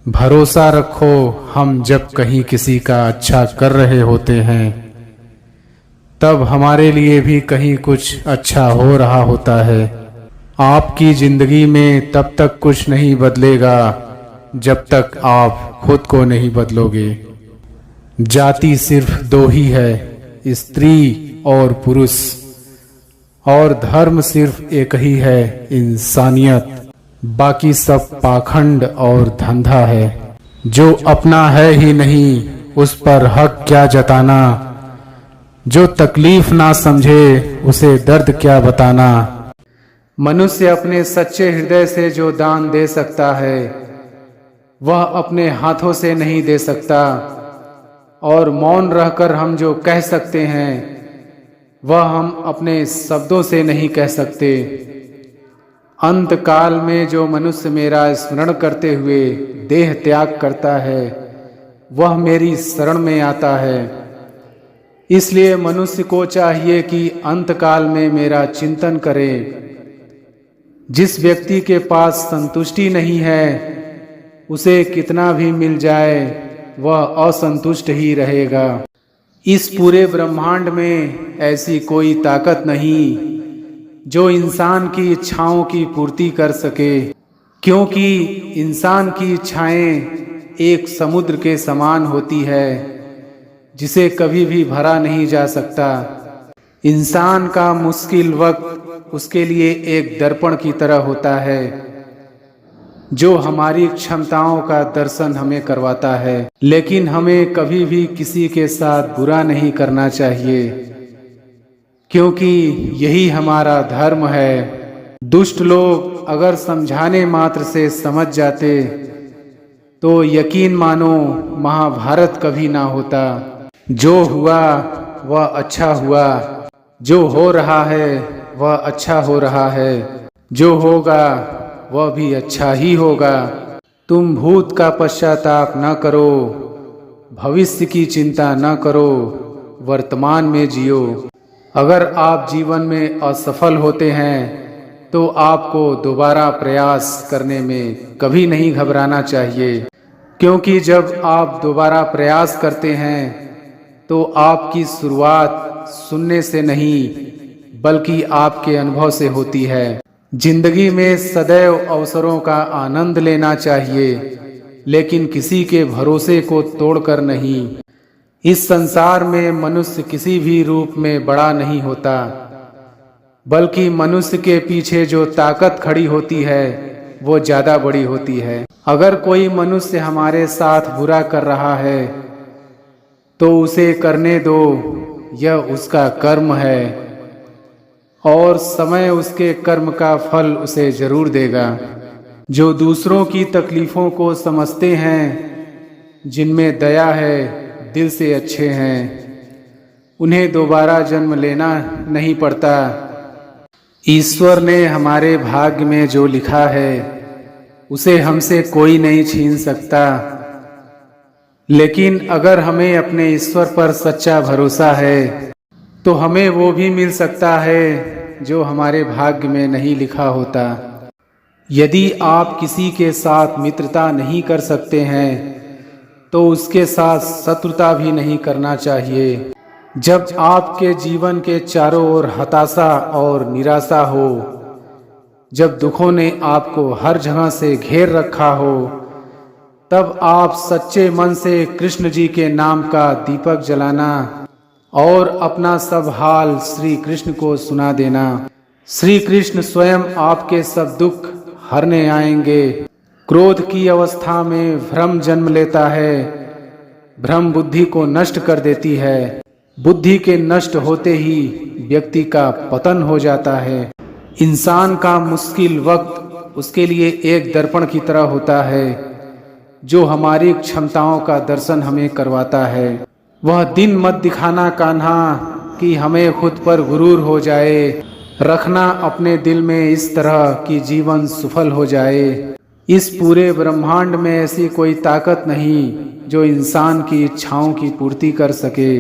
भरोसा रखो, हम जब कहीं किसी का अच्छा कर रहे होते हैं तब हमारे लिए भी कहीं कुछ अच्छा हो रहा होता है। आपकी जिंदगी में तब तक कुछ नहीं बदलेगा जब तक आप खुद को नहीं बदलोगे। जाति सिर्फ दो ही है, स्त्री और पुरुष, और धर्म सिर्फ एक ही है, इंसानियत। बाकी सब पाखंड और धंधा है। जो अपना है ही नहीं उस पर हक क्या जताना, जो तकलीफ ना समझे उसे दर्द क्या बताना। मनुष्य अपने सच्चे हृदय से जो दान दे सकता है वह अपने हाथों से नहीं दे सकता, और मौन रहकर हम जो कह सकते हैं वह हम अपने शब्दों से नहीं कह सकते। अंत काल में जो मनुष्य मेरा स्मरण करते हुए देह त्याग करता है वह मेरी शरण में आता है। इसलिए मनुष्य को चाहिए कि अंत काल में मेरा चिंतन करे। जिस व्यक्ति के पास संतुष्टि नहीं है उसे कितना भी मिल जाए वह असंतुष्ट ही रहेगा। इस पूरे ब्रह्मांड में ऐसी कोई ताकत नहीं जो इंसान की इच्छाओं की पूर्ति कर सके, क्योंकि इंसान की इच्छाएं एक समुद्र के समान होती है जिसे कभी भी भरा नहीं जा सकता। इंसान का मुश्किल वक्त उसके लिए एक दर्पण की तरह होता है जो हमारी क्षमताओं का दर्शन हमें करवाता है। लेकिन हमें कभी भी किसी के साथ बुरा नहीं करना चाहिए, क्योंकि यही हमारा धर्म है। दुष्ट लोग अगर समझाने मात्र से समझ जाते तो यकीन मानो महाभारत कभी ना होता। जो हुआ वह अच्छा हुआ, जो हो रहा है वह अच्छा हो रहा है, जो होगा वह भी अच्छा ही होगा। तुम भूत का पश्चाताप न करो, भविष्य की चिंता न करो, वर्तमान में जियो। अगर आप जीवन में असफल होते हैं तो आपको दोबारा प्रयास करने में कभी नहीं घबराना चाहिए, क्योंकि जब आप दोबारा प्रयास करते हैं तो आपकी शुरुआत सुनने से नहीं बल्कि आपके अनुभव से होती है। जिंदगी में सदैव अवसरों का आनंद लेना चाहिए, लेकिन किसी के भरोसे को तोड़कर नहीं। इस संसार में मनुष्य किसी भी रूप में बड़ा नहीं होता, बल्कि मनुष्य के पीछे जो ताकत खड़ी होती है वो ज्यादा बड़ी होती है। अगर कोई मनुष्य हमारे साथ बुरा कर रहा है तो उसे करने दो, यह उसका कर्म है और समय उसके कर्म का फल उसे जरूर देगा। जो दूसरों की तकलीफों को समझते हैं, जिनमें दया है, दिल से अच्छे हैं, उन्हें दोबारा जन्म लेना नहीं पड़ता। ईश्वर ने हमारे भाग्य में जो लिखा है उसे हमसे कोई नहीं छीन सकता। लेकिन अगर हमें अपने ईश्वर पर सच्चा भरोसा है तो हमें वो भी मिल सकता है जो हमारे भाग्य में नहीं लिखा होता। यदि आप किसी के साथ मित्रता नहीं कर सकते हैं तो उसके साथ शत्रुता भी नहीं करना चाहिए। जब आपके जीवन के चारों ओर हताशा और निराशा हो, जब दुखों ने आपको हर जगह से घेर रखा हो, तब आप सच्चे मन से कृष्ण जी के नाम का दीपक जलाना और अपना सब हाल श्री कृष्ण को सुना देना। श्री कृष्ण स्वयं आपके सब दुख हरने आएंगे। क्रोध की अवस्था में भ्रम जन्म लेता है। भ्रम बुद्धि को नष्ट कर देती है। बुद्धि के नष्ट होते ही व्यक्ति का पतन हो जाता है। इंसान का मुश्किल वक्त उसके लिए एक दर्पण की तरह होता है जो हमारी क्षमताओं का दर्शन हमें करवाता है। वह दिन मत दिखाना कान्हा कि हमें खुद पर गुरूर हो जाए। रखना अपने दिल में इस तरह कि जीवन सफल हो जाए। इस पूरे ब्रह्मांड में ऐसी कोई ताकत नहीं जो इंसान की इच्छाओं की पूर्ति कर सके,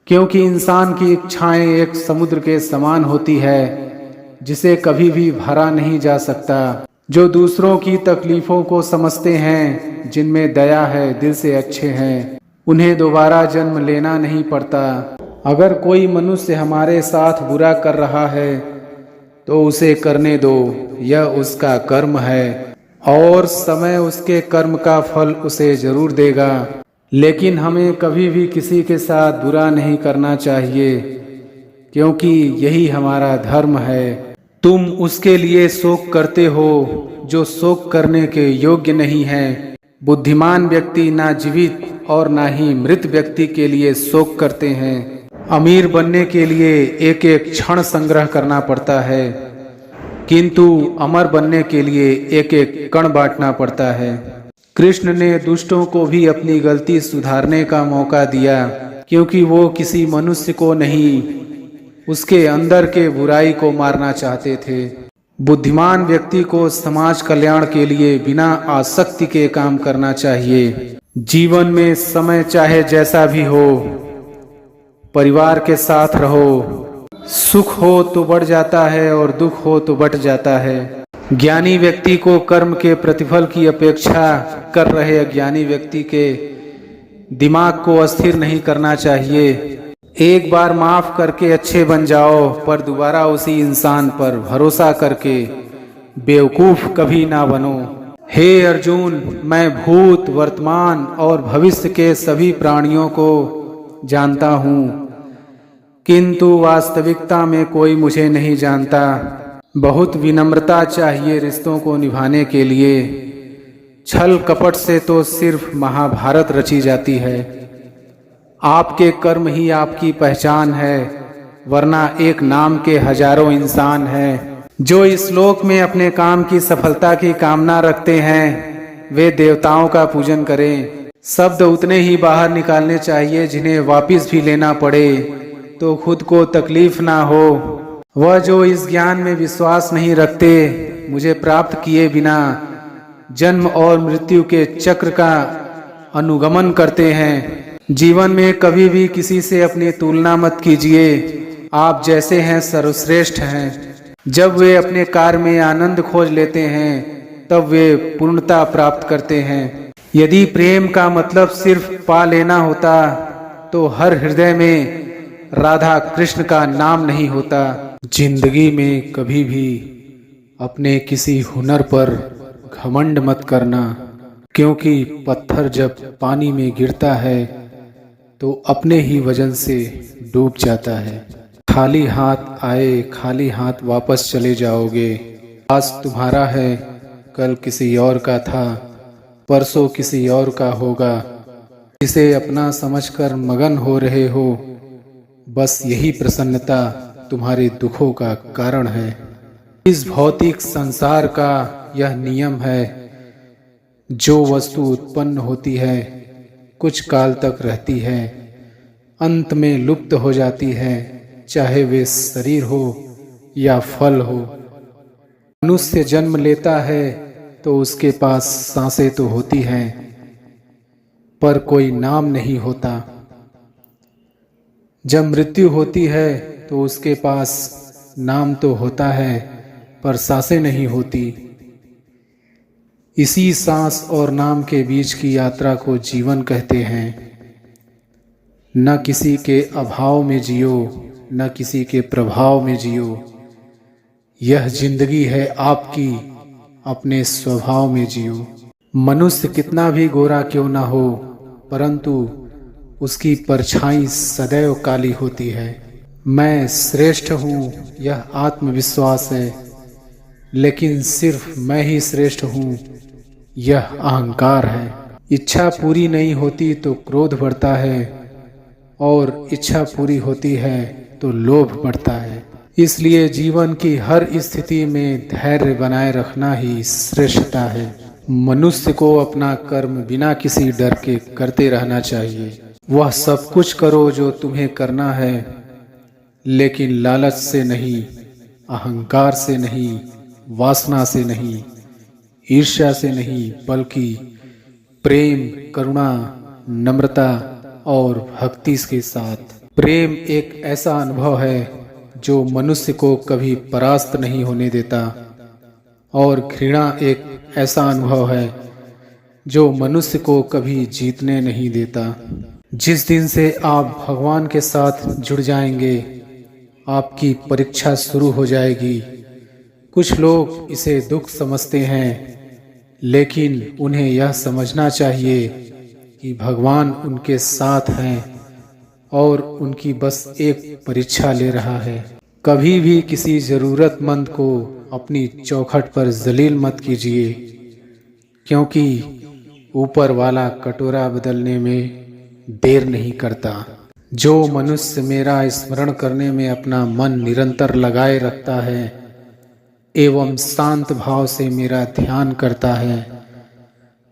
क्योंकि इंसान की इच्छाएं एक समुद्र के समान होती है जिसे कभी भी भरा नहीं जा सकता। जो दूसरों की तकलीफ़ों को समझते हैं, जिनमें दया है, दिल से अच्छे हैं, उन्हें दोबारा जन्म लेना नहीं पड़ता। अगर कोई मनुष्य हमारे साथ बुरा कर रहा है तो उसे करने दो, यह उसका कर्म है और समय उसके कर्म का फल उसे जरूर देगा। लेकिन हमें कभी भी किसी के साथ बुरा नहीं करना चाहिए, क्योंकि यही हमारा धर्म है। तुम उसके लिए शोक करते हो जो शोक करने के योग्य नहीं है। बुद्धिमान व्यक्ति ना जीवित और ना ही मृत व्यक्ति के लिए शोक करते हैं। अमीर बनने के लिए एक एक क्षण संग्रह करना पड़ता है, किंतु अमर बनने के लिए एक एक कण बांटना पड़ता है। कृष्ण ने दुष्टों को भी अपनी गलती सुधारने का मौका दिया, क्योंकि वो किसी मनुष्य को नहीं, उसके अंदर के बुराई को मारना चाहते थे। बुद्धिमान व्यक्ति को समाज कल्याण के लिए बिना आसक्ति के काम करना चाहिए। जीवन में समय चाहे जैसा भी हो, परिवार के साथ रहो। सुख हो तो बढ़ जाता है और दुख हो तो बट जाता है। ज्ञानी व्यक्ति को कर्म के प्रतिफल की अपेक्षा कर रहे अज्ञानी व्यक्ति के दिमाग को अस्थिर नहीं करना चाहिए। एक बार माफ करके अच्छे बन जाओ, पर दोबारा उसी इंसान पर भरोसा करके बेवकूफ कभी ना बनो। हे अर्जुन, मैं भूत, वर्तमान और भविष्य के सभी प्राणियों को जानता हूँ, किंतु वास्तविकता में कोई मुझे नहीं जानता। बहुत विनम्रता चाहिए रिश्तों को निभाने के लिए। छल कपट से तो सिर्फ महाभारत रची जाती है। आपके कर्म ही आपकी पहचान है, वरना एक नाम के हजारों इंसान हैं। जो इस लोक में अपने काम की सफलता की कामना रखते हैं, वे देवताओं का पूजन करें। शब्द उतने ही बाहर निकालने चाहिए जिन्हें वापिस भी लेना पड़े तो खुद को तकलीफ ना हो। वह जो इस ज्ञान में विश्वास नहीं रखते, मुझे प्राप्त किए बिना जन्म और मृत्यु के चक्र का अनुगमन करते हैं। जीवन में कभी भी किसी से अपनी तुलना मत कीजिए। आप जैसे हैं सर्वश्रेष्ठ हैं। जब वे अपने कार्य में आनंद खोज लेते हैं, तब वे पूर्णता प्राप्त करते हैं। यदि प्रेम का मतलब सिर्फ पा लेना होता, तो हर हृदय में राधा कृष्ण का नाम नहीं होता। जिंदगी में कभी भी अपने किसी हुनर पर घमंड मत करना, क्योंकि पत्थर जब पानी में गिरता है तो अपने ही वजन से डूब जाता है। खाली हाथ आए, खाली हाथ वापस चले जाओगे। आज तुम्हारा है, कल किसी और का था, परसों किसी और का होगा। इसे अपना समझकर मगन हो रहे हो, बस यही प्रसन्नता तुम्हारे दुखों का कारण है। इस भौतिक संसार का यह नियम है, जो वस्तु उत्पन्न होती है कुछ काल तक रहती है, अंत में लुप्त हो जाती है, चाहे वे शरीर हो या फल हो। मनुष्य जन्म लेता है तो उसके पास सांसें तो होती हैं, पर कोई नाम नहीं होता। जब मृत्यु होती है तो उसके पास नाम तो होता है, पर सांसें नहीं होती। इसी सांस और नाम के बीच की यात्रा को जीवन कहते हैं। न किसी के अभाव में जियो, न किसी के प्रभाव में जियो। यह जिंदगी है आपकी, अपने स्वभाव में जियो। मनुष्य कितना भी गोरा क्यों ना हो, परंतु उसकी परछाई सदैव काली होती है। मैं श्रेष्ठ हूँ, यह आत्मविश्वास है, लेकिन सिर्फ मैं ही श्रेष्ठ हूँ, यह अहंकार है। इच्छा पूरी नहीं होती तो क्रोध बढ़ता है, और इच्छा पूरी होती है तो लोभ बढ़ता है। इसलिए जीवन की हर स्थिति में धैर्य बनाए रखना ही श्रेष्ठता है। मनुष्य को अपना कर्म बिना किसी डर के करते रहना चाहिए। वह सब कुछ करो जो तुम्हें करना है, लेकिन लालच से नहीं, अहंकार से नहीं, वासना से नहीं, ईर्ष्या से नहीं, बल्कि प्रेम, करुणा, नम्रता और भक्ति के साथ। प्रेम एक ऐसा अनुभव है जो मनुष्य को कभी परास्त नहीं होने देता और घृणा एक ऐसा अनुभव है जो मनुष्य को कभी जीतने नहीं देता। जिस दिन से आप भगवान के साथ जुड़ जाएंगे, आपकी परीक्षा शुरू हो जाएगी। कुछ लोग इसे दुख समझते हैं, लेकिन उन्हें यह समझना चाहिए कि भगवान उनके साथ हैं और उनकी बस एक परीक्षा ले रहा है। कभी भी किसी ज़रूरतमंद को अपनी चौखट पर जलील मत कीजिए, क्योंकि ऊपर वाला कटोरा बदलने में देर नहीं करता। जो मनुष्य मेरा स्मरण करने में अपना मन निरंतर लगाए रखता है एवं शांत भाव से मेरा ध्यान करता है,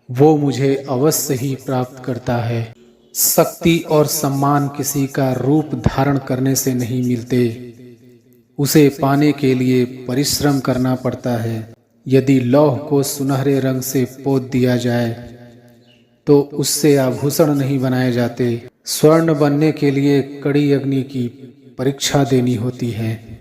वो मुझे अवश्य ही प्राप्त करता है। शक्ति और सम्मान किसी का रूप धारण करने से नहीं मिलते, उसे पाने के लिए परिश्रम करना पड़ता है। यदि लौह को सुनहरे रंग से पोत दिया जाए तो उससे आभूषण नहीं बनाए जाते। स्वर्ण बनने के लिए कड़ी अग्नि की परीक्षा देनी होती है।